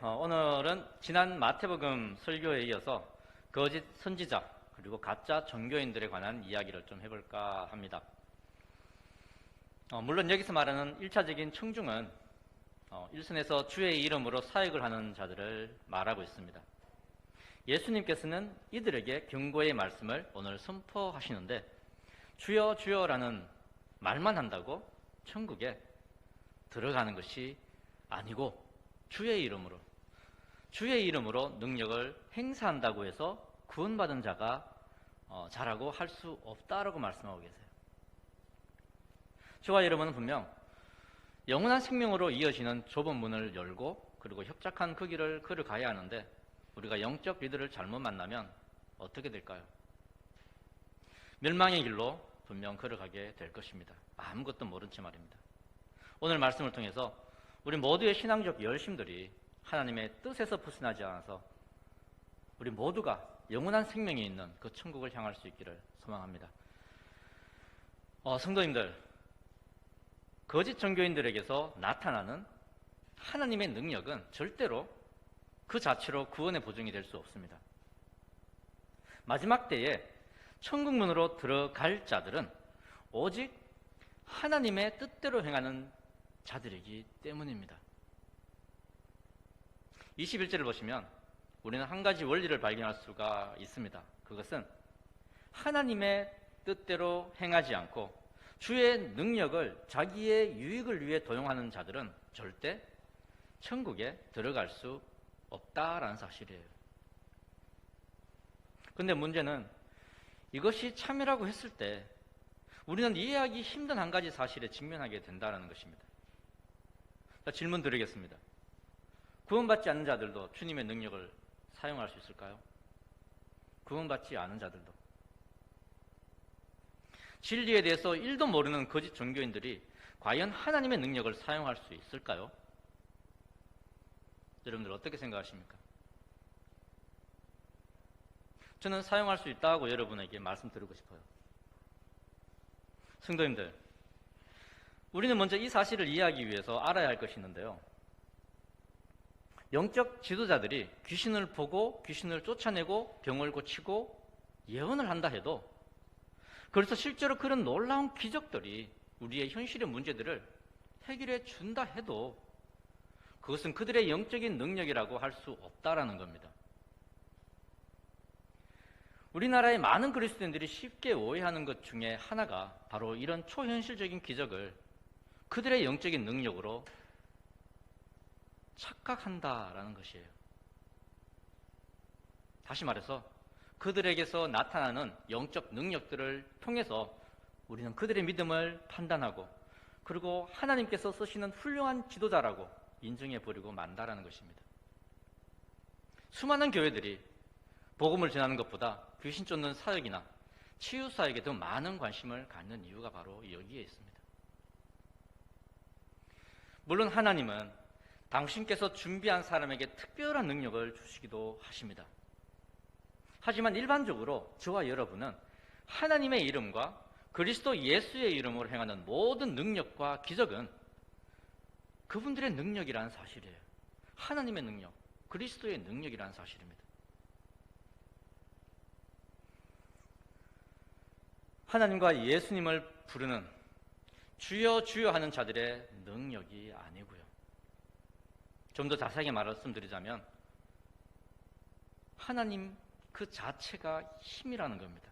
오늘은 지난 마태복음 설교에 이어서 거짓 선지자 그리고 가짜 종교인들에 관한 이야기를 좀 해볼까 합니다. 물론 여기서 말하는 1차적인 청중은 일선에서 주의 이름으로 사역을 하는 자들을 말하고 있습니다. 예수님께서는 이들에게 경고의 말씀을 오늘 선포하시는데 주여 주여라는 말만 한다고 천국에 들어가는 것이 아니고 주의 이름으로 능력을 행사한다고 해서 구원받은 자가 자라고 할 수 없다라고 말씀하고 계세요. 저와 여러분은 분명 영원한 생명으로 이어지는 좁은 문을 열고 그리고 협착한 그 길을 걸어가야 하는데 우리가 영적 리더를 잘못 만나면 어떻게 될까요? 멸망의 길로 분명 걸어가게 될 것입니다. 아무것도 모른 채 말입니다. 오늘 말씀을 통해서 우리 모두의 신앙적 열심들이 하나님의 뜻에서 벗어나지 않아서 우리 모두가 영원한 생명이 있는 그 천국을 향할 수 있기를 소망합니다. 성도님들, 거짓 종교인들에게서 나타나는 하나님의 능력은 절대로 그 자체로 구원의 보증이 될 수 없습니다. 마지막 때에 천국 문으로 들어갈 자들은 오직 하나님의 뜻대로 행하는 자들이기 때문입니다. 21절을 보시면 우리는 한 가지 원리를 발견할 수가 있습니다. 그것은 하나님의 뜻대로 행하지 않고 주의 능력을 자기의 유익을 위해 도용하는 자들은 절대 천국에 들어갈 수 없다라는 사실이에요. 그런데 문제는 이것이 참이라고 했을 때 우리는 이해하기 힘든 한 가지 사실에 직면하게 된다는 것입니다. 자, 질문 드리겠습니다. 구원받지 않는 자들도 주님의 능력을 사용할 수 있을까요? 구원받지 않은 자들도. 진리에 대해서 1도 모르는 거짓 종교인들이 과연 하나님의 능력을 사용할 수 있을까요? 여러분들 어떻게 생각하십니까? 저는 사용할 수 있다고 여러분에게 말씀드리고 싶어요. 성도님들, 우리는 먼저 이 사실을 이해하기 위해서 알아야 할 것이 있는데요. 영적 지도자들이 귀신을 보고 귀신을 쫓아내고 병을 고치고 예언을 한다 해도 그래서 실제로 그런 놀라운 기적들이 우리의 현실의 문제들을 해결해 준다 해도 그것은 그들의 영적인 능력이라고 할 수 없다라는 겁니다. 우리나라의 많은 그리스도인들이 쉽게 오해하는 것 중에 하나가 바로 이런 초현실적인 기적을 그들의 영적인 능력으로 착각한다라는 것이에요. 다시 말해서 그들에게서 나타나는 영적 능력들을 통해서 우리는 그들의 믿음을 판단하고 그리고 하나님께서 쓰시는 훌륭한 지도자라고 인정해버리고 만다라는 것입니다. 수많은 교회들이 복음을 전하는 것보다 귀신 쫓는 사역이나 치유 사역에 더 많은 관심을 갖는 이유가 바로 여기에 있습니다. 물론 하나님은 당신께서 준비한 사람에게 특별한 능력을 주시기도 하십니다. 하지만 일반적으로 저와 여러분은 하나님의 이름과 그리스도 예수의 이름으로 행하는 모든 능력과 기적은 그분들의 능력이라는 사실이에요. 하나님의 능력, 그리스도의 능력이라는 사실입니다. 하나님과 예수님을 부르는 주여 주여 하는 자들의 능력이 아니고요. 좀 더 자세하게 말씀드리자면 하나님 그 자체가 힘이라는 겁니다.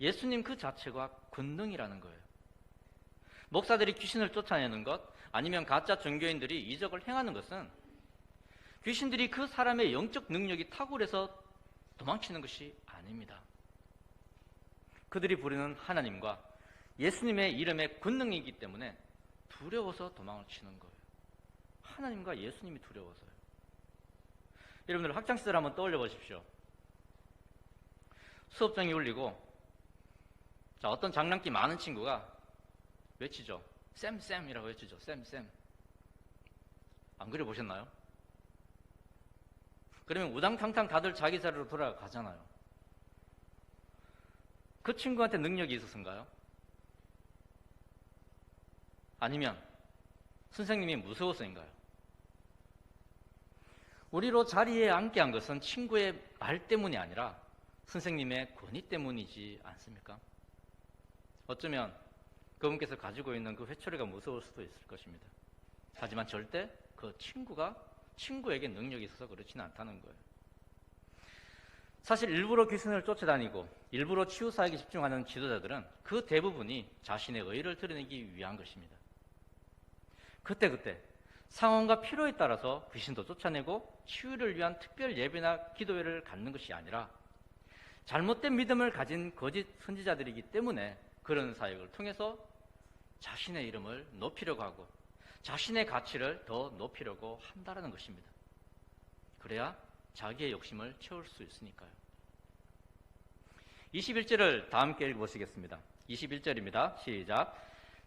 예수님 그 자체가 권능이라는 거예요. 목사들이 귀신을 쫓아내는 것 아니면 가짜 종교인들이 이적을 행하는 것은 귀신들이 그 사람의 영적 능력이 탁월해서 도망치는 것이 아닙니다. 그들이 부르는 하나님과 예수님의 이름의 권능이기 때문에 두려워서 도망을 치는 거예요. 하나님과 예수님이 두려워서요. 여러분들 학창시절 한번 떠올려 보십시오. 수업장이 울리고 어떤 장난기 많은 친구가 외치죠. 쌤이라고 외치죠. 쌤. 안 그래 보셨나요? 그러면 우당탕탕 다들 자기 자리로 돌아가잖아요. 그 친구한테 능력이 있었는가요? 아니면 선생님이 무서워서인가요? 우리로 자리에 앉게 한 것은 친구의 말 때문이 아니라 선생님의 권위 때문이지 않습니까? 어쩌면 그분께서 가지고 있는 그 회초리가 무서울 수도 있을 것입니다. 하지만 절대 그 친구가 친구에게 능력이 있어서 그렇지는 않다는 거예요. 사실 일부러 귀신을 쫓아다니고 일부러 치유사역에 집중하는 지도자들은 그 대부분이 자신의 의의를 드러내기 위한 것입니다. 그때그때 상황과 필요에 따라서 귀신도 쫓아내고 치유를 위한 특별 예배나 기도회를 갖는 것이 아니라 잘못된 믿음을 가진 거짓 선지자들이기 때문에 그런 사역을 통해서 자신의 이름을 높이려고 하고 자신의 가치를 더 높이려고 한다는 것입니다. 그래야 자기의 욕심을 채울 수 있으니까요. 21절을 다 함께 읽어보시겠습니다. 21절입니다. 시작.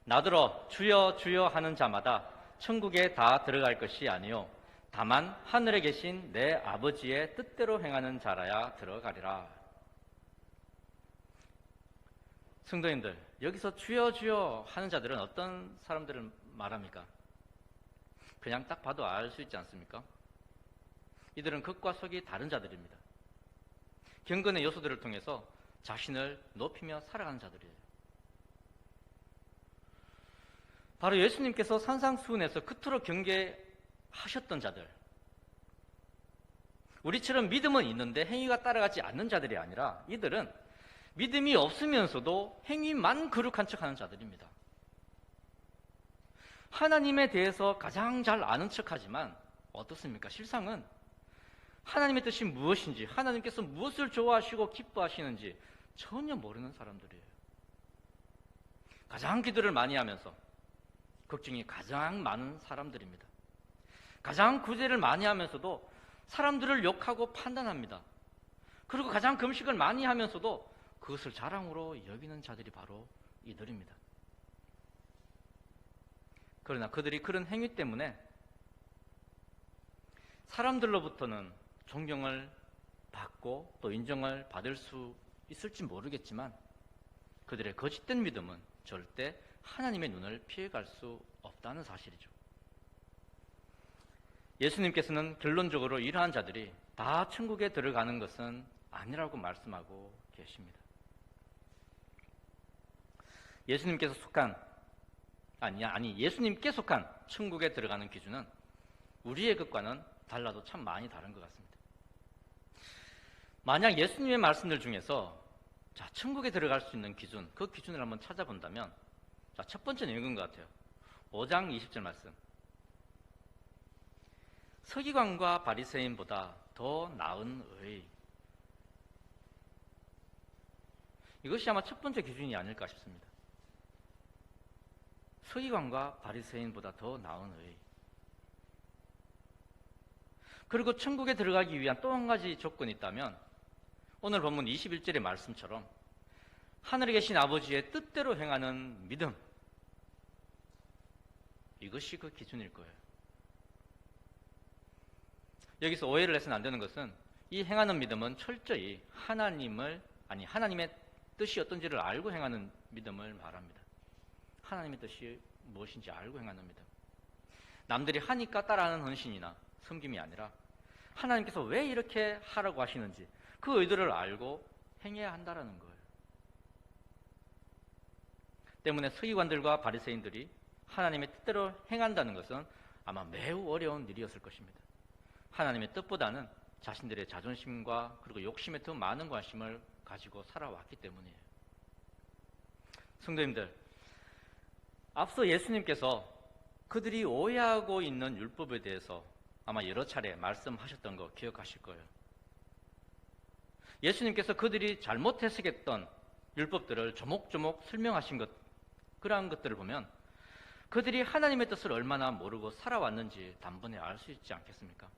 나더러 주여 주여 하는 자마다 천국에 다 들어갈 것이 아니요 다만 하늘에 계신 내 아버지의 뜻대로 행하는 자라야 들어가리라. 성도님들, 여기서 주여 주여 하는 자들은 어떤 사람들을 말합니까? 그냥 딱 봐도 알 수 있지 않습니까? 이들은 겉과 속이 다른 자들입니다. 경건의 요소들을 통해서 자신을 높이며 살아가는 자들이에요. 바로 예수님께서 산상수훈에서 그토록 경계하셨던 자들, 우리처럼 믿음은 있는데 행위가 따라가지 않는 자들이 아니라 이들은 믿음이 없으면서도 행위만 거룩한 척하는 자들입니다. 하나님에 대해서 가장 잘 아는 척하지만 어떻습니까? 실상은 하나님의 뜻이 무엇인지, 하나님께서 무엇을 좋아하시고 기뻐하시는지 전혀 모르는 사람들이에요. 가장 기도를 많이 하면서 걱정이 가장 많은 사람들입니다. 가장 구제를 많이 하면서도 사람들을 욕하고 판단합니다. 그리고 가장 금식을 많이 하면서도 그것을 자랑으로 여기는 자들이 바로 이들입니다. 그러나 그들이 그런 행위 때문에 사람들로부터는 존경을 받고 또 인정을 받을 수 있을지 모르겠지만 그들의 거짓된 믿음은 절대 하나님의 눈을 피해갈 수 없다는 사실이죠. 예수님께서는 결론적으로 이러한 자들이 다 천국에 들어가는 것은 아니라고 말씀하고 계십니다. 예수님께 속한 천국에 들어가는 기준은 우리의 것과는 달라도 참 많이 다른 것 같습니다. 만약 예수님의 말씀들 중에서 천국에 들어갈 수 있는 기준, 그 기준을 한번 찾아본다면 첫 번째는 이건 것 같아요. 5장 20절 말씀. 서기관과 바리새인보다 더 나은 의. 이것이 아마 첫 번째 기준이 아닐까 싶습니다. 서기관과 바리새인보다 더 나은 의. 그리고 천국에 들어가기 위한 또 한 가지 조건이 있다면 오늘 본문 21절의 말씀처럼 하늘에 계신 아버지의 뜻대로 행하는 믿음, 이것이 그 기준일 거예요. 여기서 오해를 해서는 안 되는 것은 이 행하는 믿음은 철저히 하나님의 뜻이 어떤지를 알고 행하는 믿음을 말합니다. 하나님의 뜻이 무엇인지 알고 행하는 믿음. 남들이 하니까 따라하는 헌신이나 섬김이 아니라 하나님께서 왜 이렇게 하라고 하시는지 그 의도를 알고 행해야 한다는 거예요. 때문에 서기관들과 바리새인들이 하나님의 뜻대로 행한다는 것은 아마 매우 어려운 일이었을 것입니다. 하나님의 뜻보다는 자신들의 자존심과 그리고 욕심에 더 많은 관심을 가지고 살아왔기 때문이에요. 성도님들, 앞서 예수님께서 그들이 오해하고 있는 율법에 대해서 아마 여러 차례 말씀하셨던 거 기억하실 거예요. 예수님께서 그들이 잘못 해석했던 율법들을 조목조목 설명하신 것, 그러한 것들을 보면 그들이 하나님의 뜻을 얼마나 모르고 살아왔는지 단번에 알 수 있지 않겠습니까?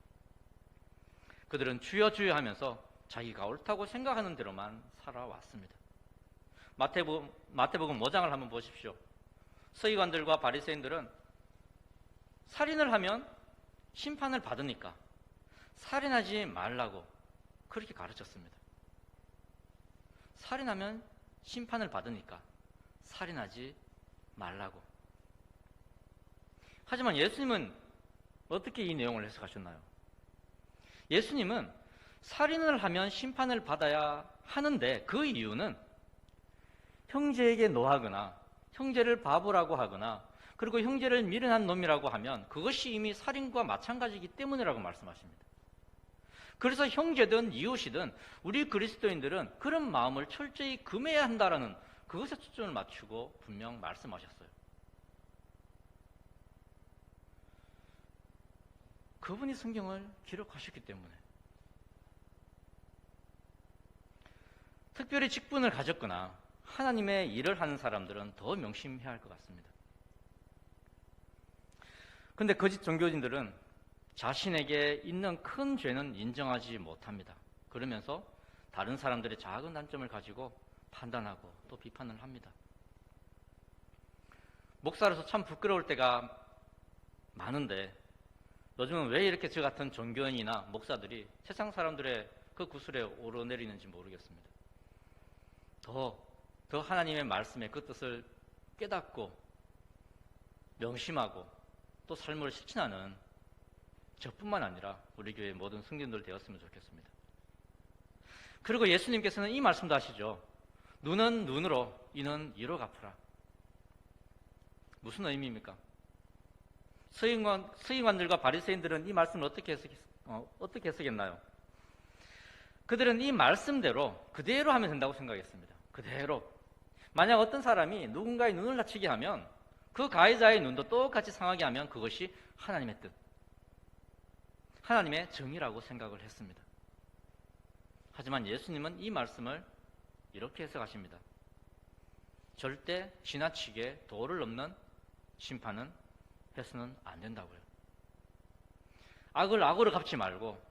그들은 주여 주여 하면서 자기가 옳다고 생각하는 대로만 살아왔습니다. 마태복음 5장을 한번 보십시오. 서기관들과 바리새인들은 살인을 하면 심판을 받으니까 살인하지 말라고 그렇게 가르쳤습니다. 살인하면 심판을 받으니까 살인하지 말라고. 하지만 예수님은 어떻게 이 내용을 해석하셨나요? 예수님은 살인을 하면 심판을 받아야 하는데 그 이유는 형제에게 노하거나 형제를 바보라고 하거나 그리고 형제를 미련한 놈이라고 하면 그것이 이미 살인과 마찬가지이기 때문이라고 말씀하십니다. 그래서 형제든 이웃이든 우리 그리스도인들은 그런 마음을 철저히 금해야 한다라는 그것에 초점을 맞추고 분명 말씀하셨어요. 그분이 성경을 기록하셨기 때문에. 특별히 직분을 가졌거나 하나님의 일을 하는 사람들은 더 명심해야 할 것 같습니다. 그런데 거짓 종교인들은 자신에게 있는 큰 죄는 인정하지 못합니다. 그러면서 다른 사람들의 작은 단점을 가지고 판단하고 또 비판을 합니다. 목사로서 참 부끄러울 때가 많은데 요즘은 왜 이렇게 저 같은 종교인이나 목사들이 세상 사람들의 그 구슬에 오르내리는지 모르겠습니다. 더 하나님의 말씀의 그 뜻을 깨닫고 명심하고 또 삶을 실천하는 저뿐만 아니라 우리 교회의 모든 성도들 되었으면 좋겠습니다. 그리고 예수님께서는 이 말씀도 하시죠. 눈은 눈으로, 이는 이로 갚으라. 무슨 의미입니까? 서기관들과 바리새인들은 이 말씀을 어떻게 해석했나요? 그들은 이 말씀대로 그대로 하면 된다고 생각했습니다. 그대로. 만약 어떤 사람이 누군가의 눈을 다치게 하면 그 가해자의 눈도 똑같이 상하게 하면 그것이 하나님의 뜻, 하나님의 정의라고 생각을 했습니다. 하지만 예수님은 이 말씀을 이렇게 해석하십니다. 절대 지나치게 도를 넘는 심판은 해서는 안 된다고요. 악을 악으로 갚지 말고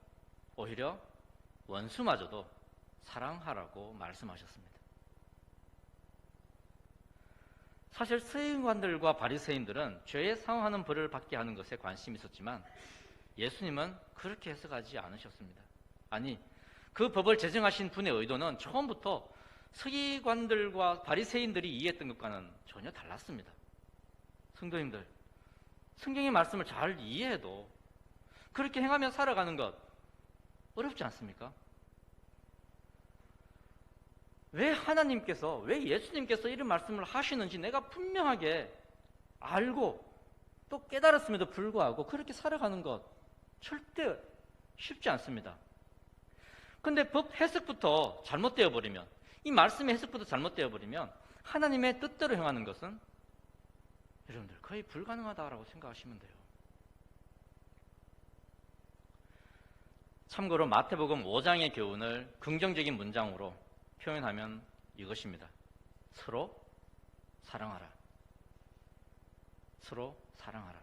오히려 원수마저도 사랑하라고 말씀하셨습니다. 사실 서기관들과 바리새인들은 죄에 상응하는 벌을 받게 하는 것에 관심이 있었지만 예수님은 그렇게 해석하지 않으셨습니다. 아니, 그 법을 제정하신 분의 의도는 처음부터 서기관들과 바리새인들이 이해했던 것과는 전혀 달랐습니다. 성도님들, 성경의 말씀을 잘 이해해도 그렇게 행하며 살아가는 것 어렵지 않습니까? 왜 하나님께서, 왜 예수님께서 이런 말씀을 하시는지 내가 분명하게 알고 또 깨달았음에도 불구하고 그렇게 살아가는 것 절대 쉽지 않습니다. 근데 법 해석부터 잘못되어 버리면, 이 말씀의 해석부터 잘못되어 버리면 하나님의 뜻대로 행하는 것은 여러분들 거의 불가능하다고 생각하시면 돼요. 참고로 마태복음 5장의 교훈을 긍정적인 문장으로 표현하면 이것입니다. 서로 사랑하라. 서로 사랑하라.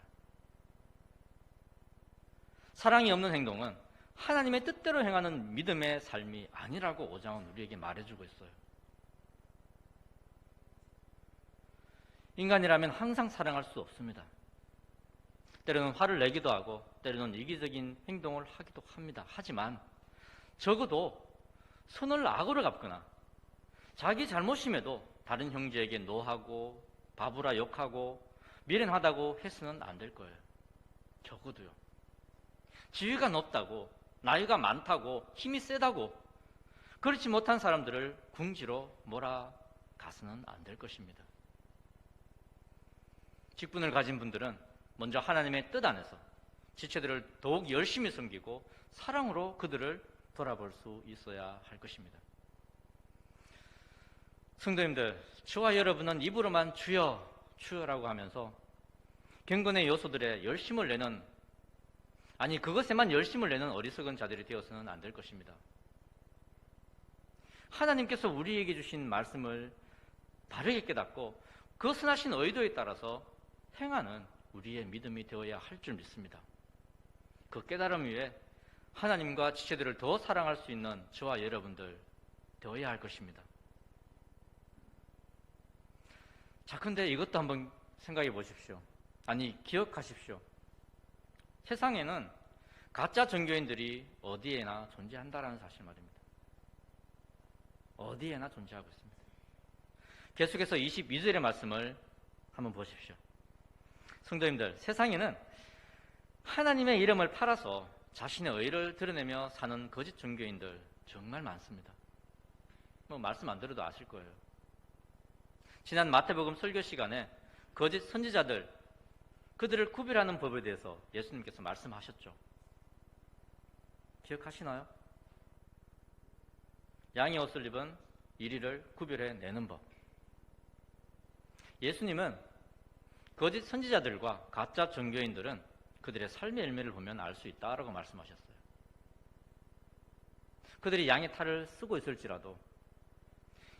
사랑이 없는 행동은 하나님의 뜻대로 행하는 믿음의 삶이 아니라고 5장은 우리에게 말해주고 있어요. 인간이라면 항상 사랑할 수 없습니다. 때로는 화를 내기도 하고 때로는 이기적인 행동을 하기도 합니다. 하지만 적어도 선을 악으로 갚거나 자기 잘못임에도 다른 형제에게 노하고 바보라 욕하고 미련하다고 해서는 안 될 거예요. 적어도요. 지위가 높다고, 나이가 많다고, 힘이 세다고 그렇지 못한 사람들을 궁지로 몰아가서는 안 될 것입니다. 직분을 가진 분들은 먼저 하나님의 뜻 안에서 지체들을 더욱 열심히 섬기고 사랑으로 그들을 돌아볼 수 있어야 할 것입니다. 성도님들, 저와 여러분은 입으로만 주여, 주여라고 하면서 경건의 요소들에 열심을 내는, 아니 그것에만 열심을 내는 어리석은 자들이 되어서는 안 될 것입니다. 하나님께서 우리에게 주신 말씀을 바르게 깨닫고 그 선하신 의도에 따라서 행하는 우리의 믿음이 되어야 할 줄 믿습니다. 그 깨달음 위에 하나님과 지체들을 더 사랑할 수 있는 저와 여러분들 되어야 할 것입니다. 자, 근데 이것도 한번 생각해 보십시오. 아니, 기억하십시오. 세상에는 가짜 종교인들이 어디에나 존재한다는 사실 말입니다. 어디에나 존재하고 있습니다. 계속해서 22절의 말씀을 한번 보십시오. 성도님들, 세상에는 하나님의 이름을 팔아서 자신의 의를 드러내며 사는 거짓 종교인들 정말 많습니다. 뭐 말씀 안 드려도 아실 거예요. 지난 마태복음 설교 시간에 거짓 선지자들, 그들을 구별하는 법에 대해서 예수님께서 말씀하셨죠. 기억하시나요? 양의 옷을 입은 이리를 구별해내는 법. 예수님은 거짓 선지자들과 가짜 종교인들은 그들의 삶의 열매를 보면 알 수 있다라고 말씀하셨어요. 그들이 양의 탈을 쓰고 있을지라도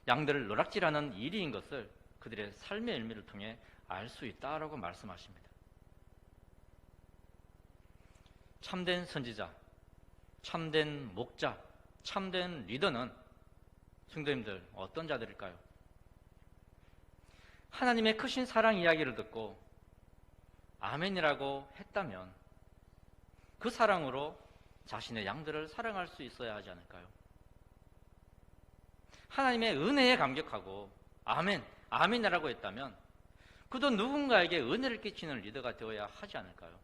양들을 노락질하는 일이인 것을 그들의 삶의 열매를 통해 알 수 있다라고 말씀하십니다. 참된 선지자, 참된 목자, 참된 리더는 성도님들 어떤 자들일까요? 하나님의 크신 사랑 이야기를 듣고 아멘이라고 했다면 그 사랑으로 자신의 양들을 사랑할 수 있어야 하지 않을까요? 하나님의 은혜에 감격하고 아멘, 아멘이라고 했다면 그도 누군가에게 은혜를 끼치는 리더가 되어야 하지 않을까요?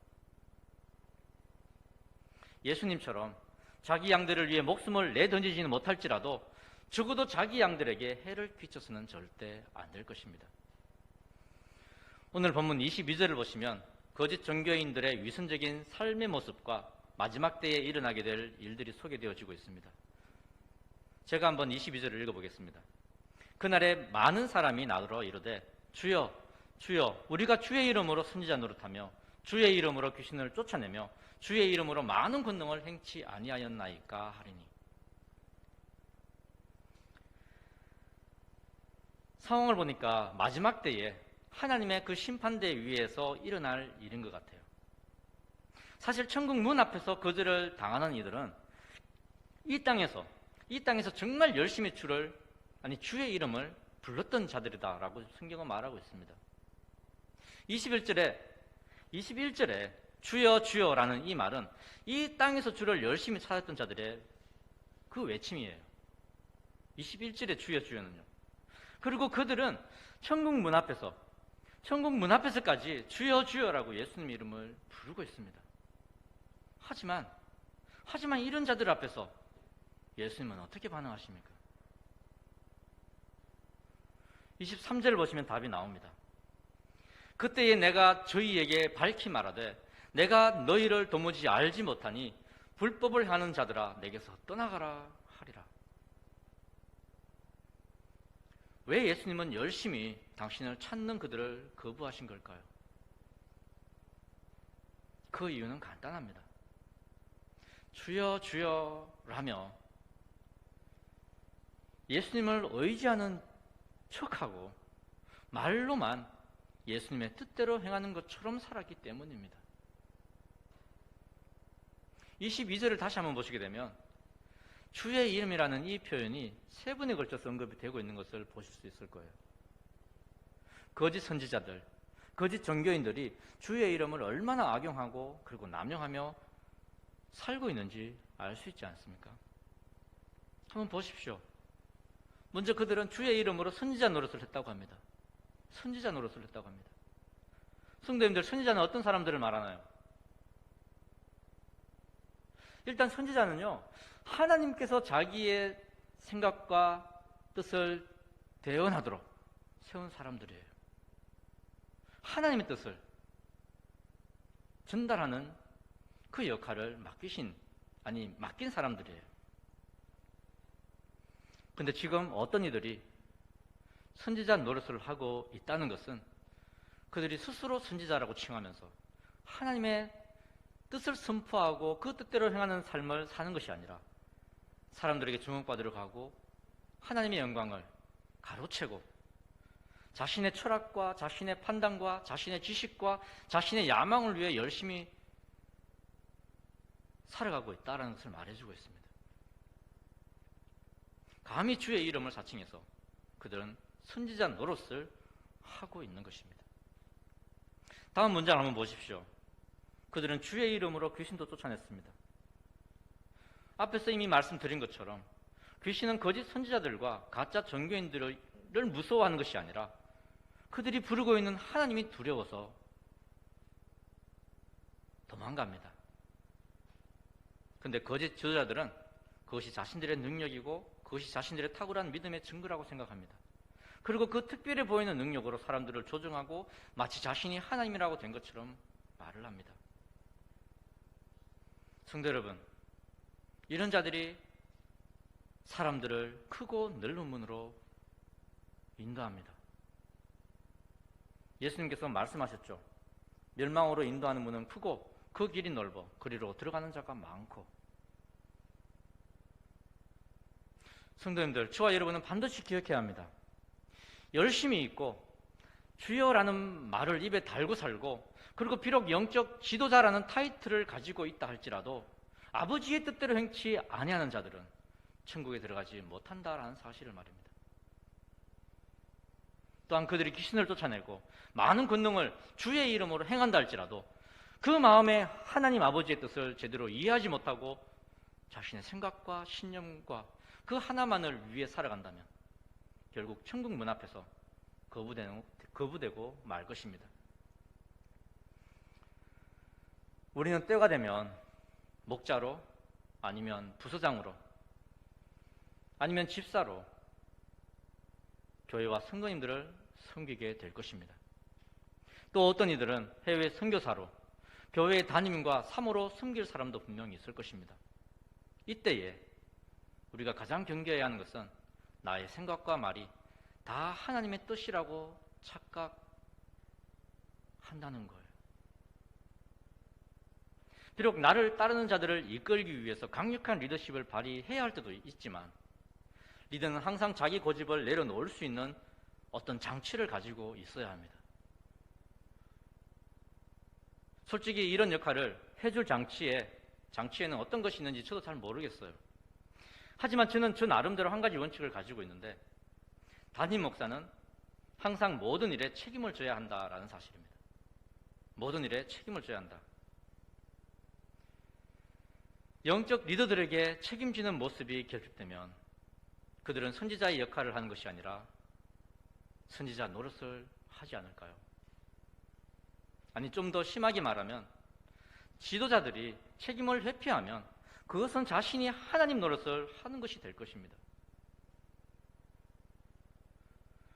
예수님처럼 자기 양들을 위해 목숨을 내던지지는 못할지라도 적어도 자기 양들에게 해를 끼쳐서는 절대 안 될 것입니다. 오늘 본문 22절을 보시면 거짓 종교인들의 위선적인 삶의 모습과 마지막 때에 일어나게 될 일들이 소개되어지고 있습니다. 제가 한번 22절을 읽어보겠습니다. 그날에 많은 사람이 나더러 이르되 주여 주여 우리가 주의 이름으로 선지자 노릇하며 주의 이름으로 귀신을 쫓아내며 주의 이름으로 많은 권능을 행치 아니하였나이까 하리니. 상황을 보니까 마지막 때에 하나님의 그 심판대 위에서 일어날 일인 것 같아요. 사실 천국 문 앞에서 거절을 당하는 이들은 이 땅에서 정말 열심히 주의 이름을 불렀던 자들이다라고 성경은 말하고 있습니다. 21절에 주여 주여라는 이 말은 이 땅에서 주를 열심히 찾았던 자들의 그 외침이에요. 21절에 주여 주여는요. 그리고 그들은 천국 문 앞에서까지 주여 주여라고 예수님 이름을 부르고 있습니다. 하지만 이런 자들 앞에서 예수님은 어떻게 반응하십니까? 23절을 보시면 답이 나옵니다. 그때에 내가 저희에게 밝히 말하되 내가 너희를 도무지 알지 못하니 불법을 하는 자들아 내게서 떠나가라 하리라. 왜 예수님은 열심히 당신을 찾는 그들을 거부하신 걸까요? 그 이유는 간단합니다. 주여 주여라며 예수님을 의지하는 척하고 말로만 예수님의 뜻대로 행하는 것처럼 살았기 때문입니다. 22절을 다시 한번 보시게 되면 주의 이름이라는 이 표현이 세 번에 걸쳐서 언급이 되고 있는 것을 보실 수 있을 거예요. 거짓 선지자들, 거짓 종교인들이 주의 이름을 얼마나 악용하고 그리고 남용하며 살고 있는지 알 수 있지 않습니까? 한번 보십시오. 먼저 그들은 주의 이름으로 선지자 노릇을 했다고 합니다. 선지자 노릇을 했다고 합니다. 성도님들, 선지자는 어떤 사람들을 말하나요? 일단 선지자는요, 하나님께서 자기의 생각과 뜻을 대언하도록 세운 사람들이에요. 하나님의 뜻을 전달하는 그 역할을 맡긴 사람들이에요. 근데 지금 어떤 이들이 선지자 노릇을 하고 있다는 것은 그들이 스스로 선지자라고 칭하면서 하나님의 뜻을 선포하고 그 뜻대로 행하는 삶을 사는 것이 아니라 사람들에게 주목받으려고 하고 하나님의 영광을 가로채고 자신의 철학과 자신의 판단과 자신의 지식과 자신의 야망을 위해 열심히 살아가고 있다는 것을 말해주고 있습니다. 감히 주의 이름을 사칭해서 그들은 선지자 노릇을 하고 있는 것입니다. 다음 문장을 한번 보십시오. 그들은 주의 이름으로 귀신도 쫓아냈습니다. 앞에서 이미 말씀드린 것처럼 귀신은 거짓 선지자들과 가짜 종교인들을 무서워하는 것이 아니라 그들이 부르고 있는 하나님이 두려워서 도망갑니다. 근데 거짓 지도자들은 그것이 자신들의 능력이고 그것이 자신들의 탁월한 믿음의 증거라고 생각합니다. 그리고 그 특별해 보이는 능력으로 사람들을 조종하고 마치 자신이 하나님이라고 된 것처럼 말을 합니다. 성도 여러분, 이런 자들이 사람들을 크고 넓은 문으로 인도합니다. 예수님께서 말씀하셨죠. 멸망으로 인도하는 문은 크고 그 길이 넓어 그리로 들어가는 자가 많고. 성도님들, 저와 여러분은 반드시 기억해야 합니다. 열심히 있고 주여라는 말을 입에 달고 살고, 그리고 비록 영적 지도자라는 타이틀을 가지고 있다 할지라도 아버지의 뜻대로 행치 아니하는 자들은 천국에 들어가지 못한다라는 사실을 말입니다. 또한 그들이 귀신을 쫓아내고 많은 권능을 주의 이름으로 행한다 할지라도 그 마음에 하나님 아버지의 뜻을 제대로 이해하지 못하고 자신의 생각과 신념과 그 하나만을 위해 살아간다면 결국 천국 문 앞에서 거부되고 말 것입니다. 우리는 때가 되면 목자로, 아니면 부서장으로, 아니면 집사로 교회와 성도님들을 섬기게 될 것입니다. 또 어떤 이들은 해외 선교사로, 교회의 담임과 사모로 섬길 사람도 분명히 있을 것입니다. 이때에 우리가 가장 경계해야 하는 것은 나의 생각과 말이 다 하나님의 뜻이라고 착각한다는 거예요. 비록 나를 따르는 자들을 이끌기 위해서 강력한 리더십을 발휘해야 할 때도 있지만, 리더는 항상 자기 고집을 내려놓을 수 있는 어떤 장치를 가지고 있어야 합니다. 솔직히 이런 역할을 해줄 장치에는 어떤 것이 있는지 저도 잘 모르겠어요. 하지만 저는 저 나름대로 한 가지 원칙을 가지고 있는데, 담임 목사는 항상 모든 일에 책임을 져야 한다라는 사실입니다. 모든 일에 책임을 져야 한다. 영적 리더들에게 책임지는 모습이 결핍되면 그들은 선지자의 역할을 하는 것이 아니라 선지자 노릇을 하지 않을까요? 아니, 좀 더 심하게 말하면 지도자들이 책임을 회피하면 그것은 자신이 하나님 노릇을 하는 것이 될 것입니다.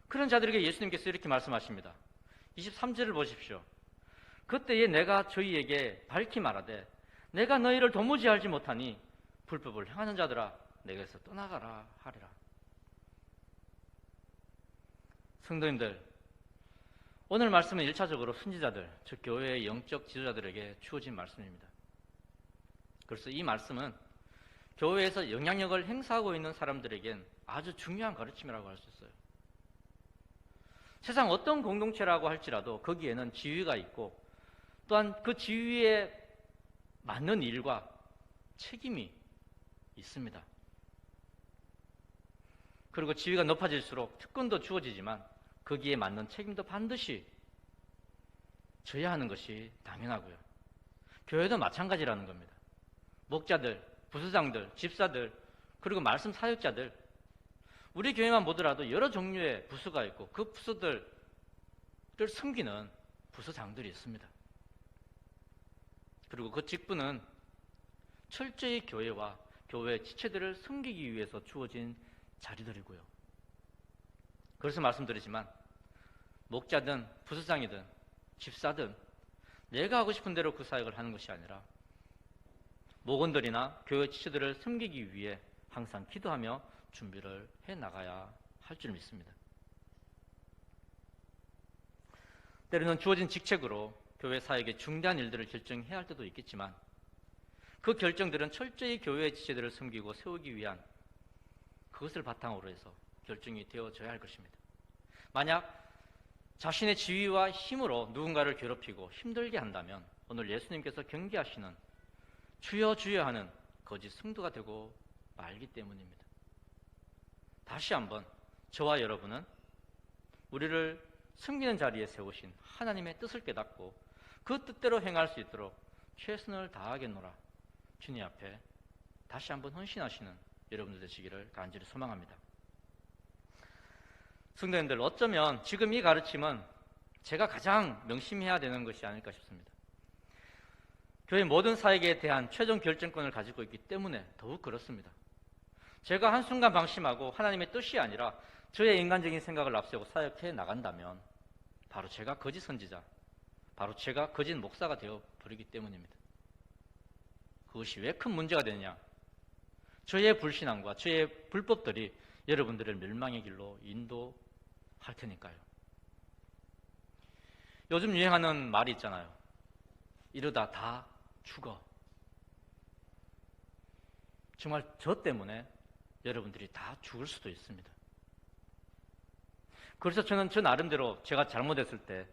그런 자들에게 예수님께서 이렇게 말씀하십니다. 23절을 보십시오. 그때에 내가 저희에게 밝히 말하되 내가 너희를 도무지 알지 못하니 불법을 행하는 자들아 내게서 떠나가라 하리라. 성도님들, 오늘 말씀은 1차적으로 선지자들, 즉 교회의 영적 지도자들에게 주어진 말씀입니다. 그래서 이 말씀은 교회에서 영향력을 행사하고 있는 사람들에겐 아주 중요한 가르침이라고 할 수 있어요. 세상 어떤 공동체라고 할지라도 거기에는 지위가 있고, 또한 그 지위에 맞는 일과 책임이 있습니다. 그리고 지위가 높아질수록 특권도 주어지지만 거기에 맞는 책임도 반드시 져야 하는 것이 당연하고요. 교회도 마찬가지라는 겁니다. 목자들, 부수장들, 집사들, 그리고 말씀 사역자들, 우리 교회만 보더라도 여러 종류의 부수가 있고 그 부수들을 섬기는 부수장들이 있습니다. 그리고 그 직분은 철저히 교회와 교회 지체들을 섬기기 위해서 주어진 자리들이고요. 그래서 말씀드리지만 목자든 부수장이든 집사든 내가 하고 싶은 대로 그 사역을 하는 것이 아니라 목원들이나 교회 지체들을 섬기기 위해 항상 기도하며 준비를 해나가야 할 줄 믿습니다. 때로는 주어진 직책으로 교회 사역의 중대한 일들을 결정해야 할 때도 있겠지만 그 결정들은 철저히 교회의 지체들을 섬기고 세우기 위한 그것을 바탕으로 해서 결정이 되어져야 할 것입니다. 만약 자신의 지위와 힘으로 누군가를 괴롭히고 힘들게 한다면 오늘 예수님께서 경계하시는 주여 주여 하는 거짓 성도가 되고 말기 때문입니다. 다시 한번 저와 여러분은 우리를 섬기는 자리에 세우신 하나님의 뜻을 깨닫고 그 뜻대로 행할 수 있도록 최선을 다하겠노라 주님 앞에 다시 한번 헌신하시는 여러분들 되시기를 간절히 소망합니다. 성도님들, 어쩌면 지금 이 가르침은 제가 가장 명심해야 되는 것이 아닐까 싶습니다. 교회 모든 사역에 대한 최종 결정권을 가지고 있기 때문에 더욱 그렇습니다. 제가 한순간 방심하고 하나님의 뜻이 아니라 저의 인간적인 생각을 앞세우고 사역해 나간다면 바로 제가 거짓 선지자, 바로 제가 거짓 목사가 되어 버리기 때문입니다. 그것이 왜 큰 문제가 되느냐? 저의 불신앙과 저의 불법들이 여러분들을 멸망의 길로 인도할 테니까요. 요즘 유행하는 말이 있잖아요. 이러다 다 죽어. 정말 저 때문에 여러분들이 다 죽을 수도 있습니다. 그래서 저는 저 나름대로 제가 잘못했을 때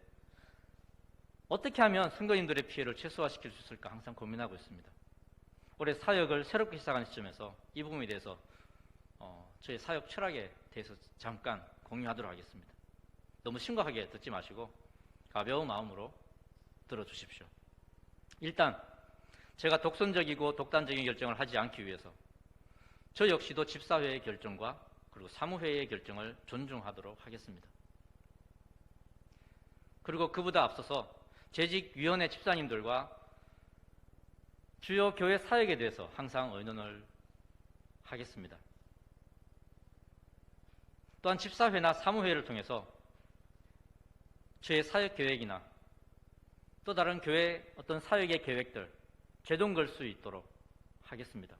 어떻게 하면 성도님들의 피해를 최소화시킬 수 있을까 항상 고민하고 있습니다. 올해 사역을 새롭게 시작하는 시점에서 이 부분에 대해서 저의 사역 철학에 대해서 잠깐 공유하도록 하겠습니다. 너무 심각하게 듣지 마시고 가벼운 마음으로 들어주십시오. 일단 제가 독선적이고 독단적인 결정을 하지 않기 위해서 저 역시도 집사회의 결정과 그리고 사무회의 결정을 존중하도록 하겠습니다. 그리고 그보다 앞서서 재직위원회 집사님들과 주요 교회 사역에 대해서 항상 의논을 하겠습니다. 또한 집사회나 사무회를 통해서 저의 사역 계획이나 또 다른 교회 어떤 사역의 계획들 제동 걸 수 있도록 하겠습니다.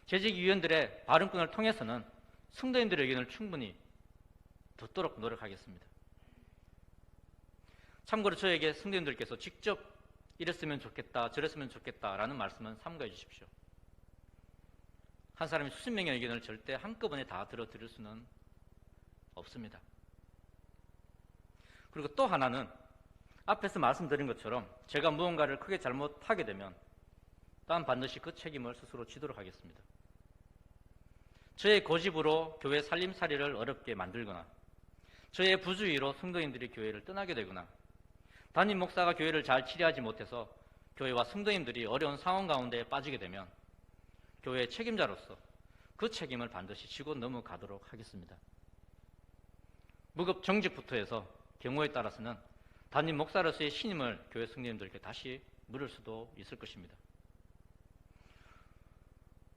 재직위원들의 발언권을 통해서는 성도님들의 의견을 충분히 듣도록 노력하겠습니다. 참고로 저에게 성도님들께서 직접 이랬으면 좋겠다, 저랬으면 좋겠다라는 말씀은 삼가해 주십시오. 한 사람이 수십 명의 의견을 절대 한꺼번에 다 들어드릴 수는 없습니다. 그리고 또 하나는 앞에서 말씀드린 것처럼 제가 무언가를 크게 잘못하게 되면 또한 반드시 그 책임을 스스로 지도록 하겠습니다. 저의 고집으로 교회 살림살이를 어렵게 만들거나 저의 부주의로 성도님들이 교회를 떠나게 되거나 담임 목사가 교회를 잘 치료하지 못해서 교회와 성도님들이 어려운 상황 가운데 빠지게 되면 교회의 책임자로서 그 책임을 반드시 지고 넘어가도록 하겠습니다. 무급 정직부터 해서 경우에 따라서는 담임 목사로서의 신임을 교회 성도님들께 다시 물을 수도 있을 것입니다.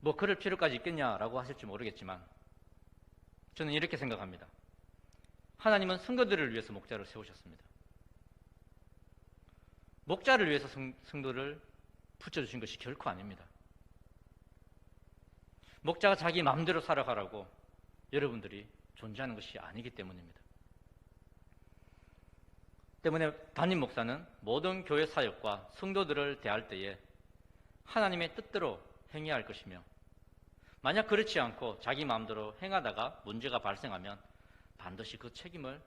뭐 그럴 필요까지 있겠냐라고 하실지 모르겠지만 저는 이렇게 생각합니다. 하나님은 성도들을 위해서 목자를 세우셨습니다. 목자를 위해서 성도를 붙여주신 것이 결코 아닙니다. 목자가 자기 마음대로 살아가라고 여러분들이 존재하는 것이 아니기 때문입니다. 때문에 담임 목사는 모든 교회 사역과 성도들을 대할 때에 하나님의 뜻대로 행해야 할 것이며 만약 그렇지 않고 자기 마음대로 행하다가 문제가 발생하면 반드시 그 책임을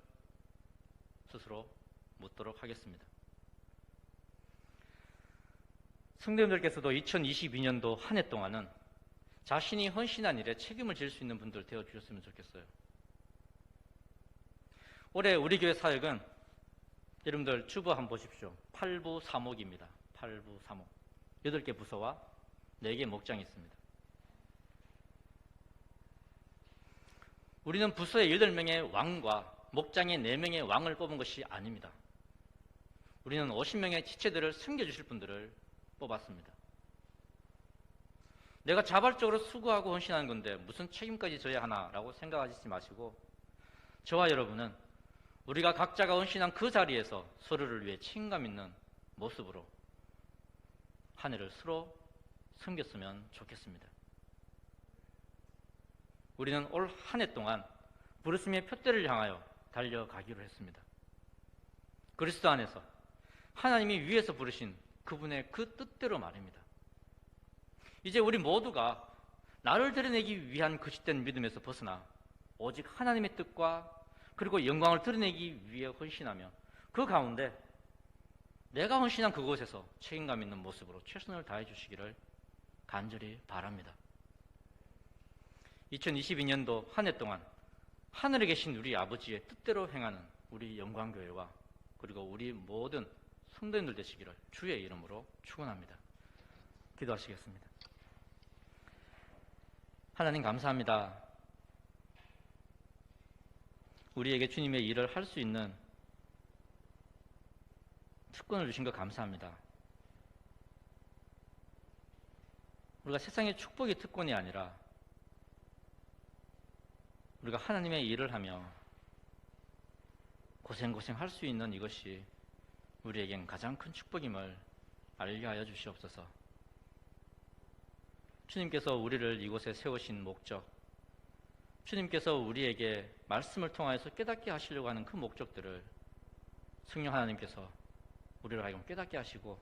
스스로 묻도록 하겠습니다. 성도님들께서도 2022년도 한 해 동안은 자신이 헌신한 일에 책임을 질 수 있는 분들 되어 주셨으면 좋겠어요. 올해 우리 교회 사역은 여러분들 주보 한번 보십시오. 8부 3옥입니다. 8부 3옥. 8개 부서와 4개 목장이 있습니다. 우리는 부서의 8명의 왕과 목장의 4명의 왕을 뽑은 것이 아닙니다. 우리는 50명의 지체들을 섬겨주실 분들을 뽑았습니다. 내가 자발적으로 수고하고 헌신하는 건데 무슨 책임까지 져야 하나라고 생각하지 마시고 저와 여러분은 우리가 각자가 헌신한 그 자리에서 서로를 위해 책임감 있는 모습으로 한 해를 서로 섬겼으면 좋겠습니다. 우리는 올 한 해 동안 부르심의 표대를 향하여 달려가기로 했습니다. 그리스도 안에서 하나님이 위에서 부르신 그분의 그 뜻대로 말입니다. 이제 우리 모두가 나를 드러내기 위한 거짓된 믿음에서 벗어나 오직 하나님의 뜻과 그리고 영광을 드러내기 위해 헌신하며 그 가운데 내가 헌신한 그곳에서 책임감 있는 모습으로 최선을 다해 주시기를 간절히 바랍니다. 2022년도 한 해 동안 하늘에 계신 우리 아버지의 뜻대로 행하는 우리 영광교회와 그리고 우리 모든 성도님들 되시기를 주의 이름으로 축원합니다. 기도하시겠습니다. 하나님 감사합니다. 우리에게 주님의 일을 할 수 있는 특권을 주신 것 감사합니다. 우리가 세상의 축복이 특권이 아니라 우리가 하나님의 일을 하며 고생고생 할 수 있는 이것이 우리에겐 가장 큰 축복임을 알게 하여 주시옵소서. 주님께서 우리를 이곳에 세우신 목적, 주님께서 우리에게 말씀을 통하여서 깨닫게 하시려고 하는 그 목적들을 성령 하나님께서 우리를 하여금 깨닫게 하시고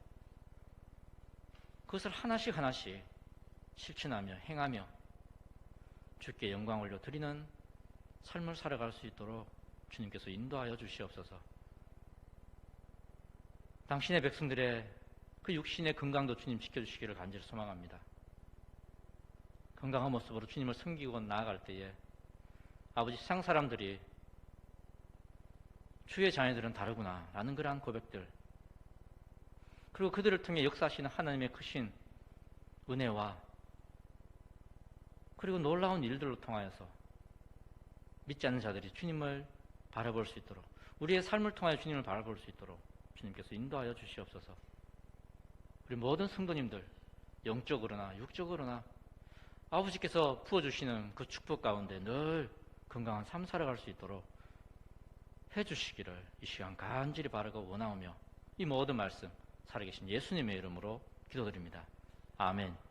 그것을 하나씩 하나씩 실천하며 행하며 주께 영광 올려 드리는 삶을 살아갈 수 있도록 주님께서 인도하여 주시옵소서. 당신의 백성들의 그 육신의 건강도 주님 지켜주시기를 간절히 소망합니다. 건강한 모습으로 주님을 섬기고 나아갈 때에 아버지 세상 사람들이 주의 자녀들은 다르구나 라는 그러한 고백들, 그리고 그들을 통해 역사하시는 하나님의 크신 은혜와 그리고 놀라운 일들로 통하여서 믿지 않는 자들이 주님을 바라볼 수 있도록, 우리의 삶을 통하여 주님을 바라볼 수 있도록 주님께서 인도하여 주시옵소서. 우리 모든 성도님들 영적으로나 육적으로나 아버지께서 부어주시는 그 축복 가운데 늘 건강한 삶 살아갈 수 있도록 해주시기를 이 시간 간절히 바라고 원하오며 이 모든 말씀 살아계신 예수님의 이름으로 기도드립니다. 아멘.